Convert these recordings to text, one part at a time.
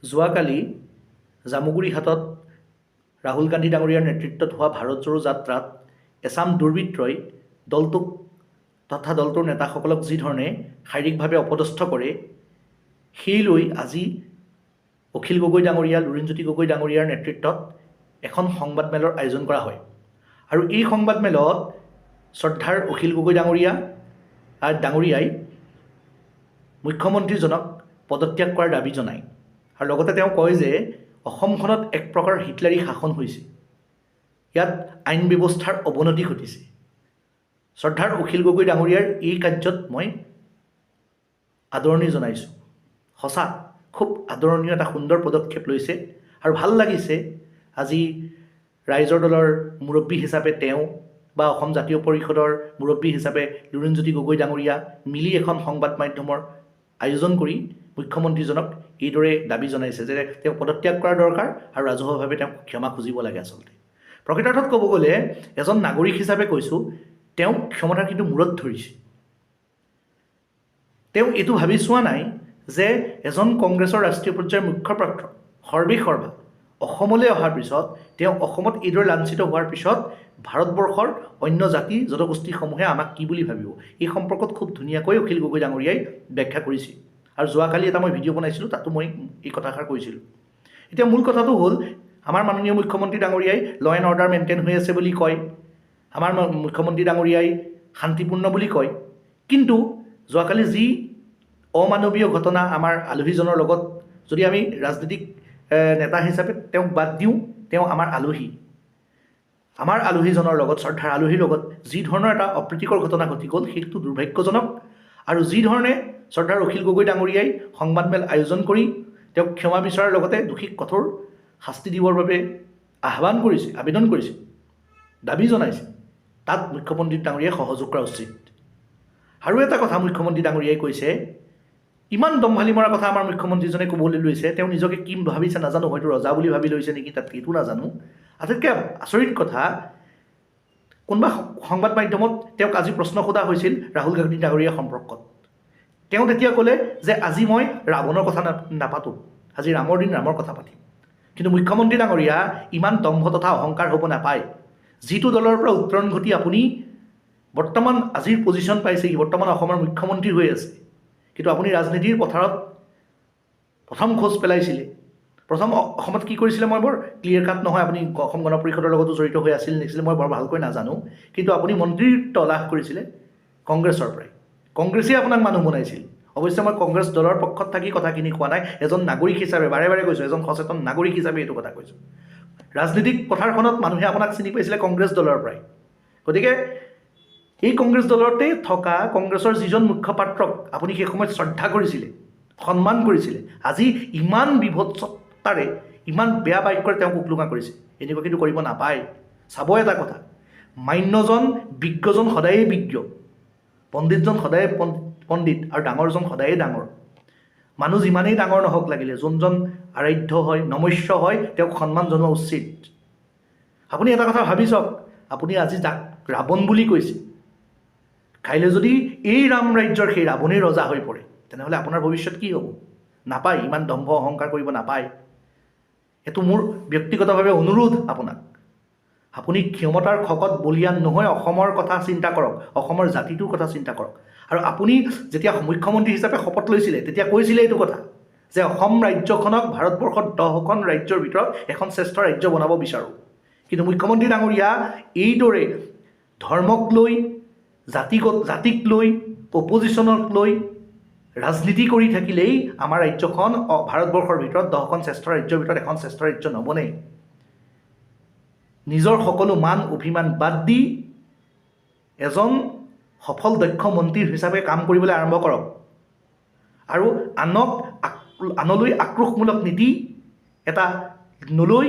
যোৱাকালি জামুগুৰিহাটত ৰাহুল গান্ধী ডাঙৰীয়াৰ নেতৃত্বত হোৱা ভাৰত জোড়ো যাত্ৰাত এচাম দুৰ্বৃত্তই দলটোক তথা দলটোৰ নেতাসকলক যি ধৰণে শাৰীৰিকভাৱে অপদস্থ কৰে সেই লৈ আজি অখিল গগৈ ডাঙৰীয়া লুৰিণজ্যোতি গগৈ ডাঙৰীয়াৰ নেতৃত্বত এখন সংবাদমেলৰ আয়োজন কৰা হয় আৰু এই সংবাদমেলত শ্ৰদ্ধাৰ অখিল গগৈ ডাঙৰীয়াই মুখ্যমন্ত্ৰীজনক পদত্যাগ কৰাৰ দাবী জনায় আৰু লগতে তেওঁ কয় যে অসমখনত এক প্ৰকাৰ হিটলাৰী শাসন হৈছে, ইয়াত আইন ব্যৱস্থাৰ অৱনতি ঘটিছে। শ্ৰদ্ধাৰ অখিল গগৈ ডাঙৰীয়াৰ এই কাৰ্যত মই আদৰণি জনাইছোঁ। সঁচা খুব আদৰণীয় এটা সুন্দৰ পদক্ষেপ লৈছে আৰু ভাল লাগিছে আজি ৰাইজৰ দলৰ মুৰব্বী হিচাপে তেওঁ বা অসম জাতীয় পৰিষদৰ মুৰব্বী হিচাপে লুৰিণজ্যোতি গগৈ ডাঙৰীয়া মিলি এখন সংবাদ মাধ্যমৰ আয়োজন কৰি মুখ্যমন্ত্ৰীজনক এইদৰে দাবী জনাইছে যে তেওঁ পদত্যাগ কৰাৰ দৰকাৰ আৰু ৰাজহুৱাভাৱে তেওঁক ক্ষমা খুজিব লাগে। আচলতে প্ৰকৃতাৰ্থত ক'ব গ'লে এজন নাগৰিক হিচাপে কৈছোঁ, তেওঁক ক্ষমতাৰ কিন্তু মূৰত ধৰিছে। তেওঁ এইটো ভাবি চোৱা নাই যে এজন কংগ্ৰেছৰ ৰাষ্ট্ৰীয় পৰ্যায়ৰ মুখ্য প্ৰাৰ্থী সৰ্বেসৰ্বা অসমলৈ অহাৰ পিছত তেওঁ অসমত এইদৰে লাঞ্ছিত হোৱাৰ পিছত ভাৰতবৰ্ষৰ অন্য জাতি জনগোষ্ঠীসমূহে আমাক কি বুলি ভাবিব, এই সম্পৰ্কত খুব ধুনীয়াকৈ অখিল গগৈ ডাঙৰীয়াই ব্যাখ্যা কৰিছে। আৰু যোৱাকালি এটা মই ভিডিঅ' বনাইছিলোঁ, তাতো মই এই কথাষাৰ কৈছিলোঁ। এতিয়া মূল কথাটো হ'ল, আমাৰ মাননীয় মুখ্যমন্ত্ৰী ডাঙৰীয়াই ল এণ্ড অৰ্ডাৰ মেইনটেইন হৈ আছে বুলি কয়, আমাৰ মুখ্যমন্ত্ৰী ডাঙৰীয়াই শান্তিপূৰ্ণ বুলি কয়, কিন্তু যোৱাকালি যি অমানৱীয় ঘটনা আমাৰ আলহীজনৰ লগত, যদি আমি ৰাজনৈতিক নেতা হিচাপে তেওঁক বাদ দিওঁ, তেওঁ আমাৰ আলহীজনৰ লগত, শ্ৰদ্ধাৰ আলহীৰ লগত যি ধৰণৰ এটা অপ্ৰীতিকৰ ঘটনা ঘটি গ'ল সেইটো দুৰ্ভাগ্যজনক। আৰু যি ধৰণে শ্ৰদ্ধাৰ অখিল গগৈ ডাঙৰীয়াই সংবাদমেল আয়োজন কৰি তেওঁক ক্ষমা বিচৰাৰ লগতে দোষীক কঠোৰ শাস্তি দিবৰ বাবে আবেদন কৰিছে, দাবী জনাইছে, তাত মুখ্যমন্ত্ৰী ডাঙৰীয়াই সহযোগ কৰা উচিত। আৰু এটা কথা মুখ্যমন্ত্ৰী ডাঙৰীয়াই কৈছে, ইমান দম্ভালি মৰা কথা আমাৰ মুখ্যমন্ত্ৰীজনে ক'বলৈ লৈছে, তেওঁ নিজকে কি ভাবিছে নাজানো, হয়তো ৰজা বুলি ভাবি লৈছে নেকি, তাত সেইটো নাজানো। আটাইতকৈ আচৰিত কথা, কোনোবা সংবাদ মাধ্যমত তেওঁক আজি প্ৰশ্ন সোধা হৈছিল ৰাহুল গান্ধী ডাঙৰীয়া সম্পৰ্কত। তেওঁ তেতিয়া ক'লে যে আজি মই ৰাৱণৰ কথা নাপাতোঁ, আজি ৰামৰ দিন, ৰামৰ কথা পাতিম। কিন্তু মুখ্যমন্ত্ৰী ডাঙৰীয়া ইমান দম্ভ তথা অহংকাৰ হ'ব নাপায়। যিটো দলৰ পৰা উত্তৰণ ঘটি আপুনি বৰ্তমান আজিৰ পজিশ্যন পাইছেহি, বৰ্তমান অসমৰ মুখ্যমন্ত্ৰী হৈ আছে, কিন্তু আপুনি ৰাজনীতিৰ পথাৰত প্ৰথম খোজ পেলাইছিলে। প্ৰথম অসমত কি কৰিছিলে মই বৰ ক্লিয়াৰ কাট নহয়, আপুনি অসম গণ পৰিষদৰ লগতো জড়িত হৈ আছিল নেকি মই বৰ ভালকৈ নাজানো, কিন্তু আপুনি মন্ত্ৰীত্ব লাভ কৰিছিলে কংগ্ৰেছৰ পৰাই। কংগ্ৰেছেই আপোনাক মানুহ বনাইছিল। অৱশ্যে মই কংগ্ৰেছ দলৰ পক্ষত থাকি কথাখিনি কোৱা নাই, এজন নাগৰিক হিচাপে বাৰে বাৰে কৈছোঁ, এজন সচেতন নাগৰিক হিচাপে এইটো কথা কৈছোঁ। ৰাজনৈতিক পথাৰখনত মানুহে আপোনাক চিনি পাইছিলে কংগ্ৰেছ দলৰ পৰাই। গতিকে এই কংগ্ৰেছ দলতে থকা কংগ্ৰেছৰ যিজন মুখপাত্ৰক আপুনি সেই সময়ত শ্ৰদ্ধা কৰিছিলে, সন্মান কৰিছিলে, আজি ইমান বিভৎসতাৰে, ইমান বেয়া বাক্যৰে তেওঁক উকলুঙা কৰিছে। এনেকুৱা কিন্তু কৰিব নাপায়। চাব এটা কথা, মান্যজন বিজ্ঞজন সদায়েই বিজ্ঞ, পণ্ডিতজন সদায় পণ্ডিত আৰু ডাঙৰজন সদায়েই ডাঙৰ। মানুহ যিমানেই ডাঙৰ নহওক লাগিলে, যোনজন আৰাধ্য হয়, নমস্য হয়, তেওঁক সন্মান জনোৱা উচিত। আপুনি এটা কথা ভাবি চাওক, আপুনি আজি যাক ৰাৱণ বুলি কৈছে, কাইলৈ যদি এই ৰাম ৰাজ্যৰ সেই ৰাৱণেই ৰজা হৈ পৰে, তেনেহ'লে আপোনাৰ ভৱিষ্যত কি হ'ব? নাপায়, ইমান দম্ভ অহংকাৰ কৰিব নাপায়। এইটো মোৰ ব্যক্তিগতভাৱে অনুৰোধ আপোনাক, আপুনি ক্ষমতাৰ খকত বলিয়ান নহয়, অসমৰ কথা চিন্তা কৰক, অসমৰ জাতিটোৰ কথা চিন্তা কৰক। আৰু আপুনি যেতিয়া মুখ্যমন্ত্ৰী হিচাপে শপত লৈছিলে তেতিয়া কৈছিলে এইটো কথা যে অসম ৰাজ্যখনক ভাৰতবৰ্ষৰ 10খন ৰাজ্যৰ ভিতৰত এখন শ্ৰেষ্ঠ ৰাজ্য বনাব বিচাৰোঁ। কিন্তু মুখ্যমন্ত্ৰী ডাঙৰীয়া এইদৰে ধৰ্মক লৈ, জাতিক লৈ, অপজিশ্যনক লৈ ৰাজনীতি কৰি থাকিলেই আমাৰ ৰাজ্যখন ভাৰতবৰ্ষৰ ভিতৰত 10খন শ্ৰেষ্ঠ ৰাজ্যৰ ভিতৰত এখন শ্ৰেষ্ঠ ৰাজ্য নবনে। নিজৰ সকলো মান অভিমান বাদ দি এজন সফল দক্ষ মন্ত্ৰী হিচাপে কাম কৰিবলৈ আৰম্ভ কৰক আৰু আনলৈ আক্ৰোশমূলক নীতি এটা নলৈ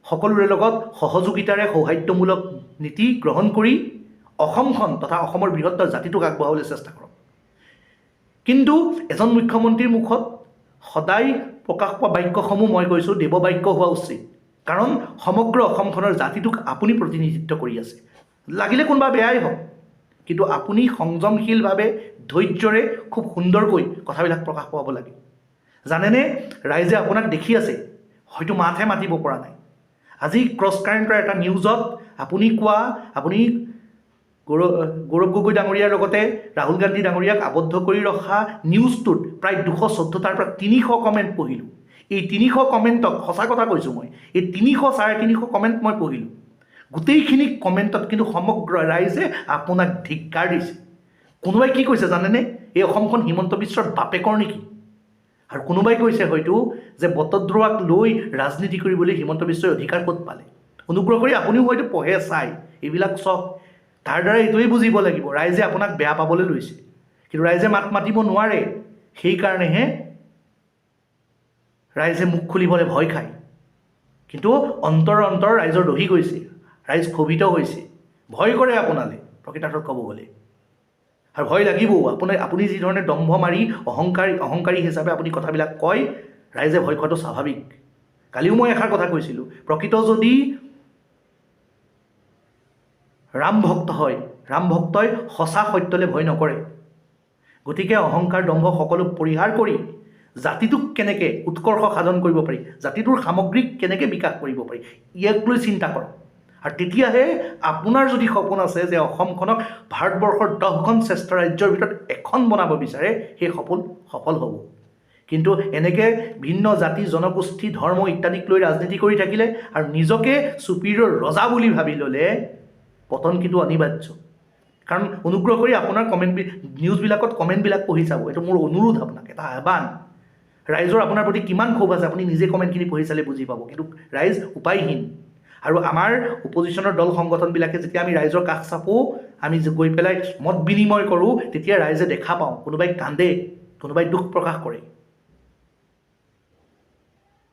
সকলোৰে লগত সহযোগিতাৰে সৌহাৰ্দ্যমূলক নীতি গ্ৰহণ কৰি অসমখন তথা অসমৰ বৃহত্তৰ জাতিটোক আগবঢ়াবলৈ চেষ্টা কৰক। কিন্তু এজন মুখ্যমন্ত্ৰীৰ মুখত সদায় প্ৰকাশ পোৱা বাক্যসমূহ মই কৈছোঁ দেৱবাক্য হোৱা উচিত, কাৰণ সমগ্ৰ অসমখনৰ জাতিটোক আপুনি প্ৰতিনিধিত্ব কৰি আছে। লাগিলে কোনোবা বেয়াই হওক, কিন্তু আপুনি সংযমশীলভাৱে ধৈৰ্যৰে খুব সুন্দৰকৈ কথাবিলাক প্ৰকাশ পাব লাগে। জানেনে ৰাইজে আপোনাক দেখি আছে, হয়তো মাতহে মাতিব পৰা নাই। আজি ক্ৰছ কাৰেণ্টৰ এটা নিউজত আপুনি গৌৰৱ গগৈ ডাঙৰীয়াৰ লগতে ৰাহুল গান্ধী ডাঙৰীয়াক আবদ্ধ কৰি ৰখা নিউজটোত প্ৰায় 214টাৰ পৰা 300 কমেণ্ট পঢ়িলোঁ। এই 300 কমেণ্টক সঁচা কথা কৈছোঁ মই, এই 300-350 কমেণ্ট মই পঢ়িলোঁ। গোটেইখিনি কমেণ্টত কিন্তু সমগ্ৰ ৰাইজে আপোনাক ধিক্কাৰ দিছে। কোনোবাই কি কৈছে জানেনে, এই অসমখন হিমন্ত বিশ্বৰ বাপেকৰ নেকি? আৰু কোনোবাই কৈছে হয়তো যে বটদ্ৰৱাক লৈ ৰাজনীতি কৰিবলৈ হিমন্ত বিশ্বই অধিকাৰ ক'ত পালে। অনুগ্ৰহ কৰি আপুনিও হয়তো পঢ়ে চাই এইবিলাক চব। তাৰ দ্বাৰা এইটোৱেই বুজিব লাগিব ৰাইজে আপোনাক বেয়া পাবলৈ লৈছে, কিন্তু ৰাইজে মাত মাতিব নোৱাৰে। সেইকাৰণেহে ৰাইজে মুখ খুলিবলৈ ভয় খায়। কিন্তু অন্তৰ ৰাইজৰ দহি গৈছে, ৰাইজ ক্ষোভিত হৈছে, ভয় কৰে আপোনালৈ প্ৰকৃতাৰ্থত ক'ব গ'লে। আৰু ভয় লাগিবও। আপুনি যি ধৰণে দম্ভ মাৰি অহংকাৰী হিচাপে আপুনি কথাবিলাক কয়, ৰাইজে ভয় খোৱাটো স্বাভাৱিক। কালিও মই এষাৰ কথা কৈছিলোঁ, প্ৰকৃত যদি ৰাম ভক্ত হয়, ৰাম ভক্তই সঁচা সত্যলৈ ভয় নকৰে। গতিকে অহংকাৰ দম্ভ সকলো পৰিহাৰ কৰি জাতিটোক কেনেকৈ উৎকৰ্ষ সাধন কৰিব পাৰি, জাতিটোৰ সামগ্ৰিক কেনেকৈ বিকাশ কৰিব পাৰি, ইয়াক লৈ চিন্তা কৰক। আৰু তেতিয়াহে আপোনাৰ যদি সপোন আছে যে অসমখনক ভাৰতবৰ্ষৰ 10খন শ্ৰেষ্ঠ ৰাজ্যৰ ভিতৰত এখন বনাব বিচাৰে, সেই সপোন সফল হ'ব। কিন্তু এনেকৈ ভিন্ন জাতি জনগোষ্ঠী ধৰ্ম ইত্যাদিক লৈ ৰাজনীতি কৰি থাকিলে আৰু নিজকে চুপিৰিয়ৰ ৰজা বুলি ভাবি ল'লে পতন কিন্তু অনিবাৰ্য। কাৰণ অনুগ্ৰহ কৰি আপোনাৰ নিউজবিলাকত কমেণ্টবিলাক পঢ়ি চাব। এইটো মোৰ অনুৰোধ আপোনাক, এটা আহ্বান। ৰাইজৰ আপোনাৰ প্ৰতি কিমান ক্ষোভ আছে আপুনি নিজে কমেণ্টখিনি পঢ়ি চালে বুজি পাব। কিন্তু ৰাইজ উপায়হীন। আৰু আমাৰ অপজিশ্যনৰ দল সংগঠনবিলাকে যেতিয়া আমি ৰাইজৰ কাষ চাপোঁ, আমি গৈ পেলাই মত বিনিময় কৰোঁ, তেতিয়া ৰাইজে দেখা পাওঁ কোনোবাই কান্দে, কোনোবাই দুখ প্ৰকাশ কৰে।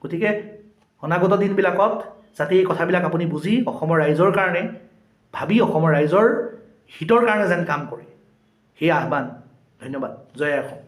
গতিকে অনাগত দিনবিলাকত যাতে এই কথাবিলাক আপুনি বুজি অসমৰ ৰাইজৰ কাৰণে ভাবি অসমৰ ৰাইজৰ হিতৰ কাৰণে যেন কাম কৰে, সেই আহ্বান। ধন্যবাদ। জয় অসম।